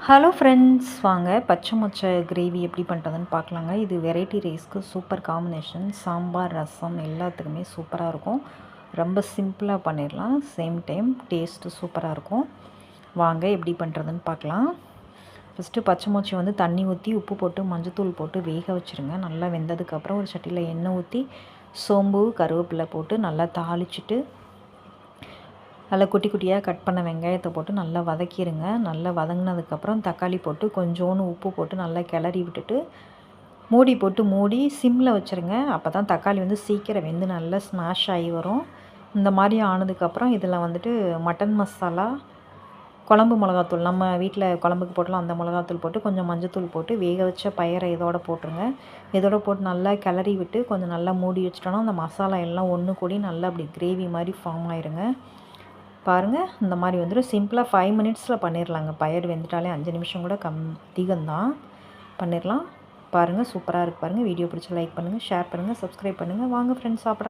Hello friends, வாங்க பச்சை மொச்சை கிரேவி எப்படி பண்ணுறதுன்னு பார்க்கலாங்க. இது வெரைட்டி ரைஸ்க்கு சூப்பர் காம்பினேஷன். சாம்பார், ரசம் எல்லாத்துக்குமே சூப்பராக இருக்கும். ரொம்ப சிம்பிளாக பண்ணிடலாம். சேம் டைம் டேஸ்ட்டு சூப்பராக இருக்கும். வாங்க எப்படி பண்ணுறதுன்னு பார்க்கலாம். ஃபஸ்ட்டு பச்சை மொச்சை வந்து தண்ணி ஊற்றி உப்பு போட்டு மஞ்சத்தூள் போட்டு வேக வச்சுருங்க. நல்லா வெந்ததுக்கப்புறம் ஒரு சட்டியில் எண்ணெய் ஊற்றி சோம்பு கருவேப்பிலை போட்டு நல்லா தாளிச்சிட்டு நல்லா குட்டி குட்டியாக கட் பண்ண வெங்காயத்தை போட்டு நல்லா வதக்கிடுங்க. நல்லா வதங்கினதுக்கப்புறம் தக்காளி போட்டு கொஞ்சோண்டு உப்பு போட்டு நல்லா கிளறி விட்டுட்டு மூடி போட்டு மூடி சிம்மில் வச்சுருங்க. அப்போ தான் தக்காளி வந்து சீக்கிரம் வெந்து நல்லா ஸ்மாஷ் ஆகி வரும். இந்த மாதிரி ஆனதுக்கப்புறம் இதில் வந்துட்டு மட்டன் மசாலா, குழம்பு மிளகாத்தூள், நம்ம வீட்டில் குழம்புக்கு போட்டலாம் அந்த மிளகாத்தூள் போட்டு கொஞ்சம் மஞ்சத்தூள் போட்டு வேக வச்ச பயிரை இதோட போட்டுருங்க. இதோட போட்டு நல்லா கிளறி விட்டு கொஞ்சம் நல்லா மூடி வச்சிட்டோன்னா அந்த மசாலா எல்லாம் ஒன்று கூடி நல்லா அப்படி கிரேவி மாதிரி ஃபார்ம் ஆயிருங்க. பாருங்கள், இந்த மாதிரி வந்துடும். சிம்பிளாக 5 மினிட்ஸில் பண்ணிடலாங்க. பயிர் வெந்துட்டாலே 5 நிமிஷம் கூட அதிகம்தான் பண்ணிடலாம். பாருங்கள், சூப்பராக இருக்குது பாருங்கள். வீடியோ பிடிச்ச லைக் பண்ணுங்கள், ஷேர் பண்ணுங்கள், சப்ஸ்கிரைப் பண்ணுங்கள். வாங்க ஃப்ரெண்ட்ஸ் சாப்பிட.